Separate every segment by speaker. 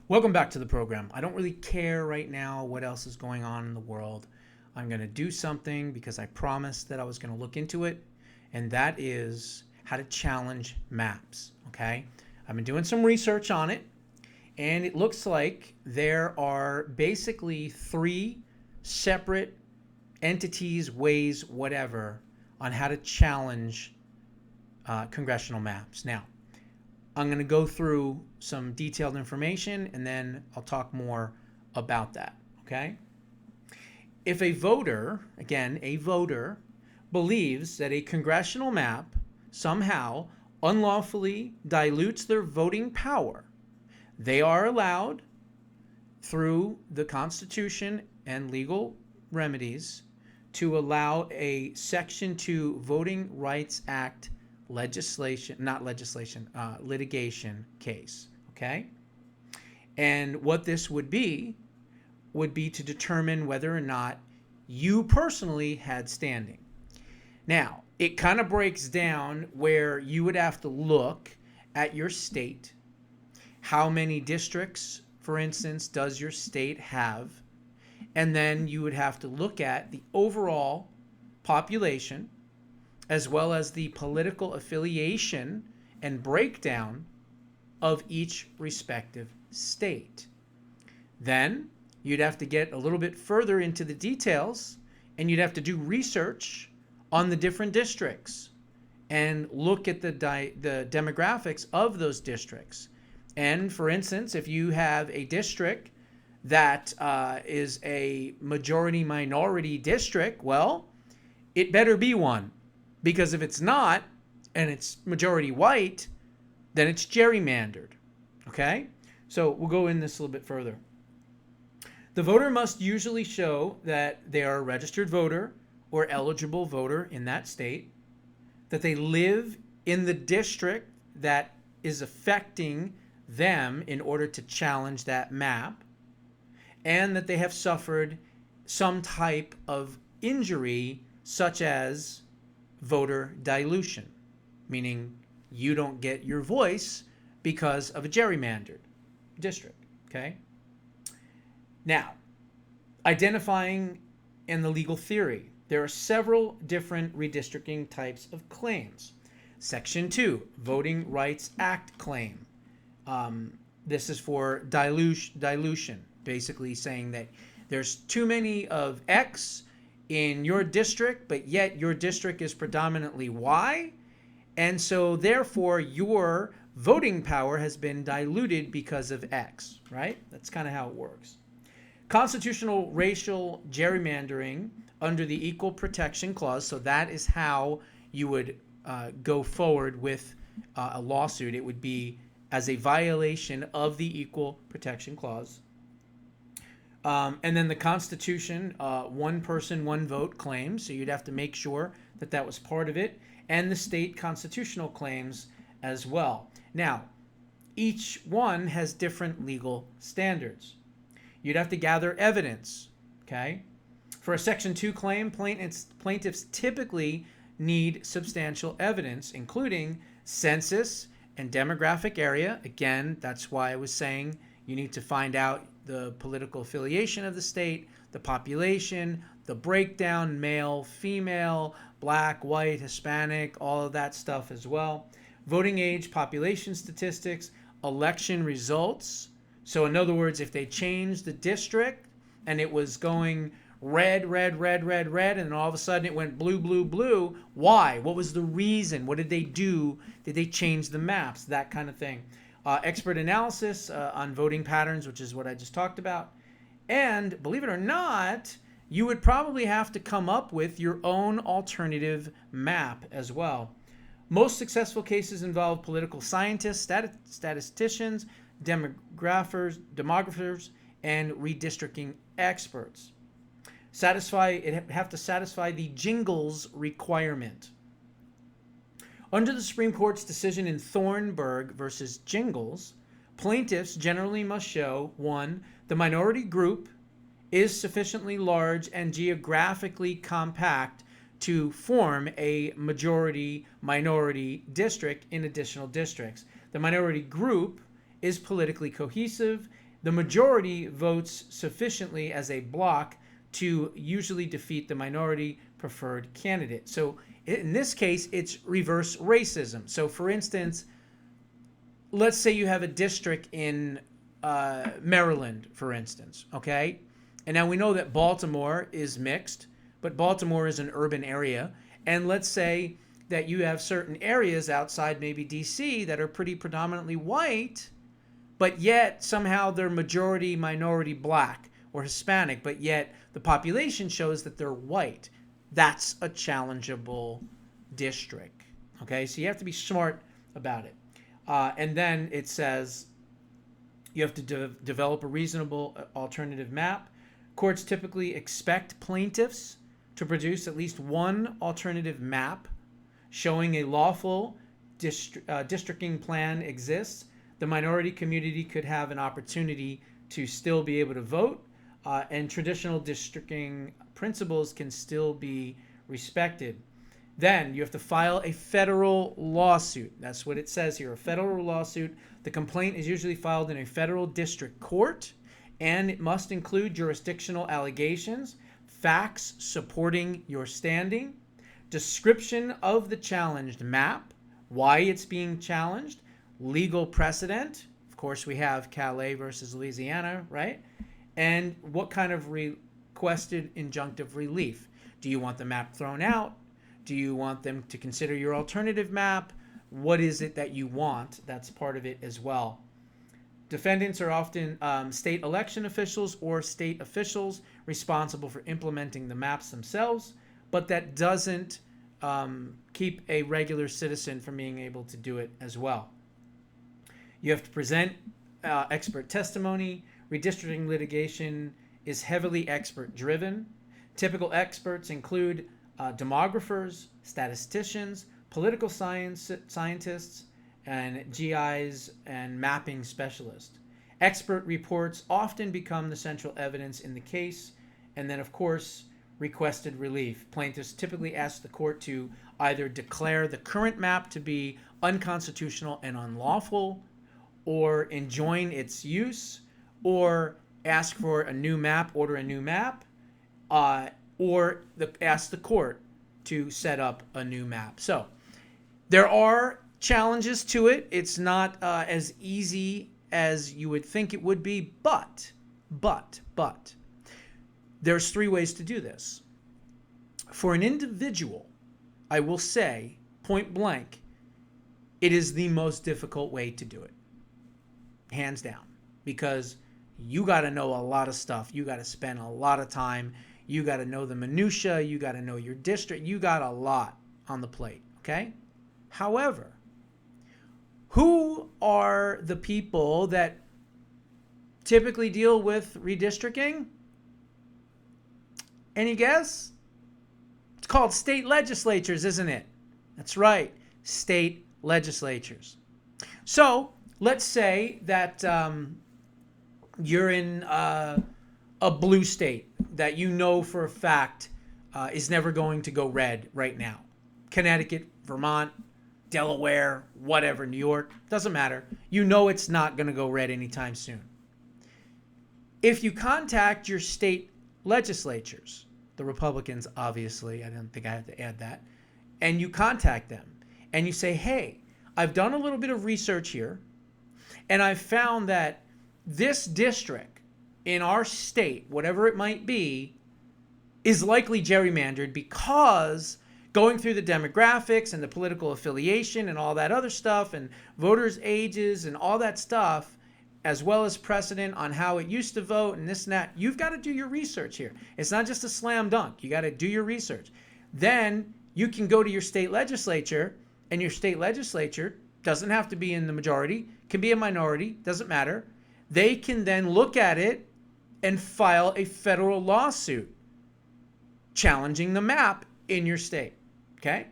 Speaker 1: Welcome back to the program. I don't really care right now what else is going on in the world. I'm going to do something because I promised that I was going to look into it, and that is how to challenge maps. Okay? I've been doing some research on it, and it looks like there are basically three separate entities, ways, whatever, on how to challenge congressional maps. Now, I'm going to go through some detailed information and then I'll talk more about that, okay? If a voter, again, a voter, believes that a congressional map somehow unlawfully dilutes their voting power, they are allowed, through the Constitution and legal remedies, to allow a Section 2 Voting Rights Act litigation case, okay? And what this would be to determine whether or not you personally had standing. Now, it kind of breaks down where you would have to look at your state. How many districts, for instance, does your state have? And then you would have to look at the overall population, as well as the political affiliation and breakdown of each respective state. Then you'd have to get a little bit further into the details, and you'd have to do research on the different districts and look at the demographics of those districts. And for instance, if you have a district that is a majority-minority district, well, it better be one. Because if it's not, and it's majority white, then it's gerrymandered, okay? So we'll go in this a little bit further. The voter must usually show that they are a registered voter or eligible voter in that state, that they live in the district that is affecting them in order to challenge that map, and that they have suffered some type of injury, such as voter dilution, meaning you don't get your voice because of a gerrymandered district, okay? Now, identifying in the legal theory, there are several different redistricting types of claims. Section 2, Voting Rights Act claim. This is for dilution, basically saying that there's too many of X in your district, but yet your district is predominantly Y, and so therefore your voting power has been diluted because of X, right? That's kind of how it works. Constitutional racial gerrymandering under the Equal Protection Clause, so that is how you would go forward with a lawsuit. It would be as a violation of the Equal Protection Clause. And then the Constitution, one person, one vote claims. So you'd have to make sure that that was part of it. And the state constitutional claims as well. Now, each one has different legal standards. You'd have to gather evidence, okay? For a Section 2 claim, plaintiffs typically need substantial evidence, including census and demographic area. Again, that's why I was saying you need to find out the political affiliation of the state, the population, the breakdown, male, female, black, white, Hispanic, all of that stuff as well. Voting age, population statistics, election results. So in other words, if they changed the district and it was going red, and then all of a sudden it went blue, why? What was the reason? What did they do? Did they change the maps? That kind of thing. Expert analysis on voting patterns, which is what I just talked about. And believe it or not, you would probably have to come up with your own alternative map as well. Most successful cases involve political scientists, statisticians, demographers, and redistricting experts. Have to satisfy the jingles requirement. Under the Supreme Court's decision in Thornburg versus Jingles, plaintiffs generally must show, 1, the minority group is sufficiently large and geographically compact to form a majority-minority district in additional districts. The minority group is politically cohesive the majority votes sufficiently as a block to usually defeat the minority preferred candidate. So in this case, it's reverse racism. So for instance, let's say you have a district in Maryland, for instance, okay? And now we know that Baltimore is mixed, but Baltimore is an urban area. And let's say that you have certain areas outside maybe DC that are pretty predominantly white, but yet somehow they're majority minority black or Hispanic, but yet the population shows that they're white. That's a challengeable district. Okay, so you have to be smart about it. And then it says you have to develop a reasonable alternative map. Courts typically expect plaintiffs to produce at least one alternative map showing a lawful districting plan exists. The minority community could have an opportunity to still be able to vote, and traditional districting principles can still be respected. Then you have to file a federal lawsuit. That's what it says here, a federal lawsuit. The complaint is usually filed in a federal district court, and it must include jurisdictional allegations, facts supporting your standing, description of the challenged map, why it's being challenged, legal precedent. Of course, we have Calais versus Louisiana, right? And what kind of requested injunctive relief. Do you want the map thrown out? Do you want them to consider your alternative map? What is it that you want? That's part of it as well. Defendants are often state election officials or state officials responsible for implementing the maps themselves, but that doesn't keep a regular citizen from being able to do it as well. You have to present expert testimony. Redistricting litigation is heavily expert-driven. Typical experts include demographers, statisticians, political scientists, and GIs and mapping specialists. Expert reports often become the central evidence in the case, and then, of course, requested relief. Plaintiffs typically ask the court to either declare the current map to be unconstitutional and unlawful, or enjoin its use, or ask for a new map, order a new map, or ask the court to set up a new map. So there are challenges to it. It's not as easy as you would think it would be, but there's three ways to do this. For an individual, I will say, point blank, it is the most difficult way to do it. Hands down. Because you got to know a lot of stuff. You got to spend a lot of time. You got to know the minutia. You got to know your district. You got a lot on the plate, okay? However, who are the people that typically deal with redistricting? Any guess? It's called state legislatures, isn't it? That's right, state legislatures. So let's say that you're in a blue state that you know for a fact is never going to go red right now. Connecticut, Vermont, Delaware, whatever, New York, doesn't matter. You know it's not going to go red anytime soon. If you contact your state legislatures, the Republicans, obviously, I don't think I have to add that, and you contact them and you say, hey, I've done a little bit of research here, and I've found that this district in our state, whatever it might be, is likely gerrymandered because going through the demographics and the political affiliation and all that other stuff and voters' ages and all that stuff, as well as precedent on how it used to vote and this and that, you've got to do your research here. It's not just a slam dunk. You got to do your research. Then you can go to your state legislature, and your state legislature doesn't have to be in the majority, can be a minority, doesn't matter. They can then look at it and file a federal lawsuit challenging the map in your state. Okay?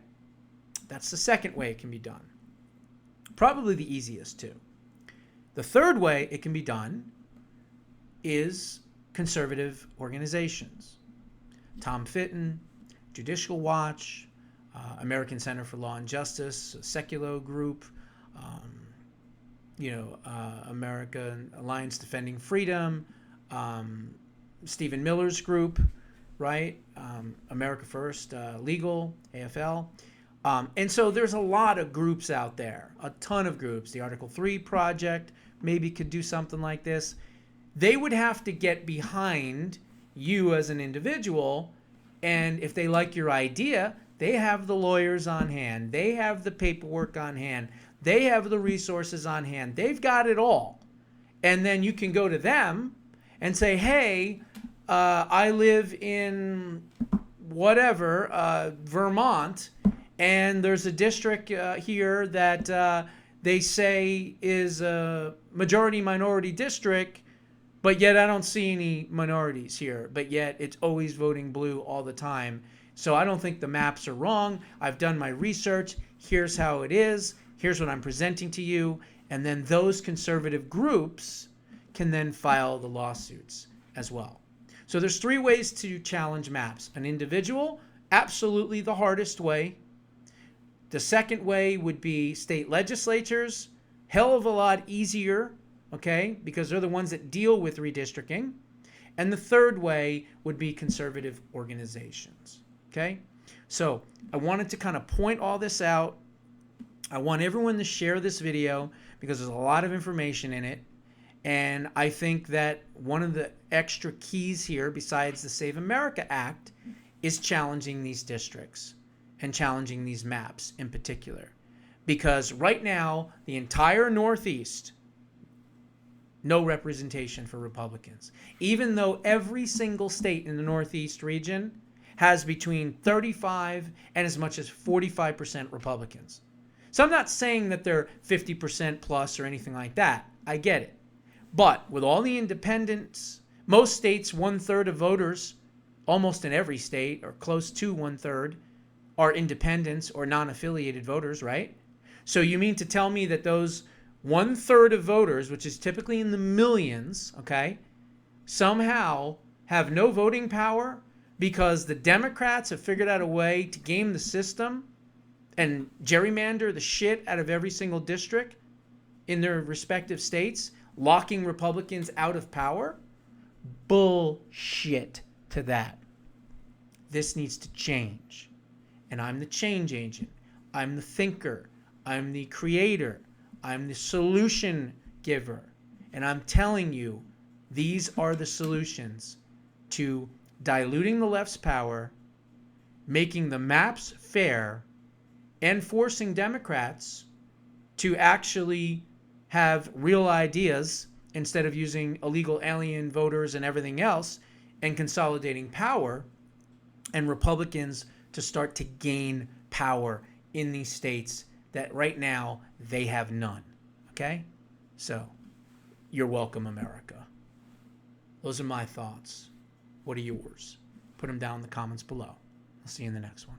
Speaker 1: That's the second way it can be done. Probably the easiest too. The third way it can be done is conservative organizations. Tom Fitton, Judicial Watch, American Center for Law and Justice, a Secular Group, America Alliance Defending Freedom, Stephen Miller's group, right? America First Legal, AFL. And so there's a lot of groups out there, a ton of groups. The Article 3 Project maybe could do something like this. They would have to get behind you as an individual, and if they like your idea, they have the lawyers on hand. They have the paperwork on hand. They have the resources on hand. They've got it all. And then you can go to them and say, hey, I live in whatever, Vermont, and there's a district here that they say is a majority minority district, but yet I don't see any minorities here, but yet it's always voting blue all the time. So I don't think the maps are wrong. I've done my research. Here's how it is. Here's what I'm presenting to you. And then those conservative groups can then file the lawsuits as well. So there's 3 ways to challenge maps. An individual, absolutely the hardest way. The second way would be state legislatures, hell of a lot easier, okay, because they're the ones that deal with redistricting. And the third way would be conservative organizations, okay? So I wanted to kind of point all this out. I want everyone to share this video because there's a lot of information in it. And I think that one of the extra keys here, besides the Save America Act, is challenging these districts and challenging these maps in particular. Because right now, the entire Northeast, no representation for Republicans. Even though every single state in the Northeast region has between 35 and as much as 45% Republicans. So I'm not saying that they're 50% plus or anything like that. I get it. But with all the independents, most states, 1/3 of voters, almost in every state, or close to 1/3, are independents or non-affiliated voters, right? So you mean to tell me that those 1/3 of voters, which is typically in the millions, okay, somehow have no voting power because the Democrats have figured out a way to game the system and gerrymander the shit out of every single district in their respective states, locking Republicans out of power? Bullshit to that. This needs to change. And I'm the change agent. I'm the thinker. I'm the creator. I'm the solution giver. And I'm telling you, these are the solutions to diluting the left's power, making the maps fair, and forcing Democrats to actually have real ideas instead of using illegal alien voters and everything else, and consolidating power, and Republicans to start to gain power in these states that right now they have none. Okay? So, you're welcome, America. Those are my thoughts. What are yours? Put them down in the comments below. I'll see you in the next one.